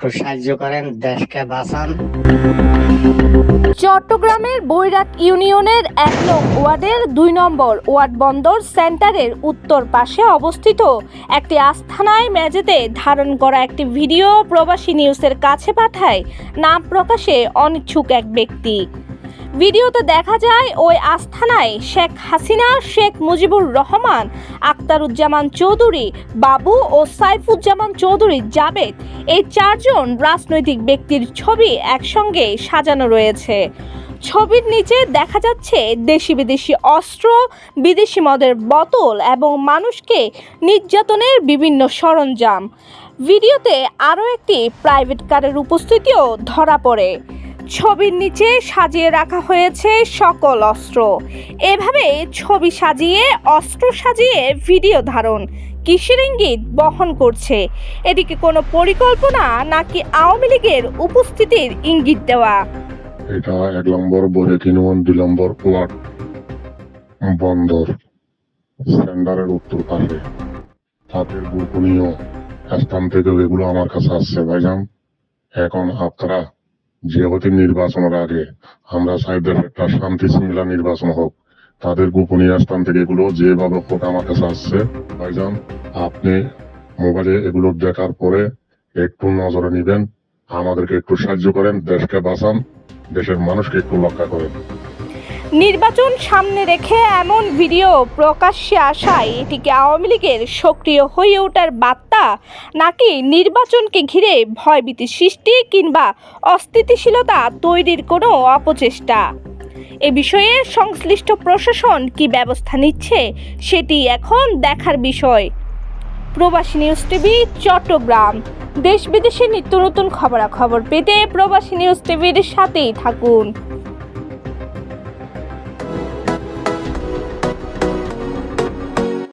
একটু সাহায্য করেন, দেশকে বাঁচান। চট্টগ্রামের বৈরাট ইউনিয়নের ১ নং ওয়ার্ডের ২ নম্বর ওয়ার্ড বন্দর সেন্টারের উত্তর পাশে অবস্থিত একটি আস্তানায় মেঝেতে ধারণ করা একটি ভিডিও প্রবাসী নিউজের কাছে পাঠায় নাম প্রকাশে অনিচ্ছুক এক ব্যক্তি। ভিডিওতে দেখা যায় ওই আস্তানায় শেখ হাসিনা, শেখ মুজিবুর রহমান, আখতারুজ্জামান চৌধুরী বাবু ও সাইফুজ্জামান চৌধুরী জাবেদ এই ৪ জন রাজনৈতিক ব্যক্তির ছবি একসঙ্গে সাজানো রয়েছে। ছবির নিচে দেখা যাচ্ছে দেশি বিদেশি অস্ত্র, বিদেশি মদের বোতল এবং মানুষকে নির্যাতনের বিভিন্ন সরঞ্জাম। ভিডিওতে আরও একটি প্রাইভেট কারের উপস্থিতিও ধরা পড়ে। ছবির নিচে সাজিয়ে রাখা হয়েছে সকল অস্ত্র। এভাবে ছবি সাজিয়ে, অস্ত্র সাজিয়ে ভিডিও ধারণ কিসের ইঙ্গিত বহন করছে? এদিকে কোনো পরিকল্পনা নাকি আওয়ামী লীগের উপস্থিতির ইঙ্গিত দেওয়া? এটা ১ নম্বর বৈরাট ইউনিয়ন ২ নম্বর ওয়ার্ড বন্দর সেন্টারের উত্তর পাশে তাদের গোপনীয় স্থান থেকে এগুলো আমার কাছে আসছে। ভাইজান, এখন আপনারা যেহেতু নির্বাচনের আগে আমরা চাই একটা শান্তি শৃঙ্খলা নির্বাচন হোক, তাদের গোপনীয় স্থান থেকে এগুলো যেভাবে হোক আমার কাছে আসছে। ভাইজান, আপনি মোবাইলে এগুলো দেখার পরে একটু নজরে নিবেন, আমাদেরকে একটু সাহায্য করেন, দেশকে বাঁচান, দেশের মানুষকে একটু রক্ষা করেন। নির্বাচন সামনে রেখে এমন ভিডিও প্রকাশ্যে আসায় এটিকে আওয়ামী লীগের সক্রিয় হয়ে ওঠার বার্তা, নাকি নির্বাচনকে ঘিরে ভয়ভীতি সৃষ্টি কিংবা অস্থিতিশীলতা তৈরির কোনো অপচেষ্টা? এ বিষয়ে সংশ্লিষ্ট প্রশাসন কি ব্যবস্থা নিচ্ছে সেটি এখন দেখার বিষয়। প্রবাসী নিউজ টিভি, চট্টগ্রাম। দেশ বিদেশে নিত্য নতুন খবরাখবর পেতে প্রবাসী নিউজ টিভির সাথেই থাকুন।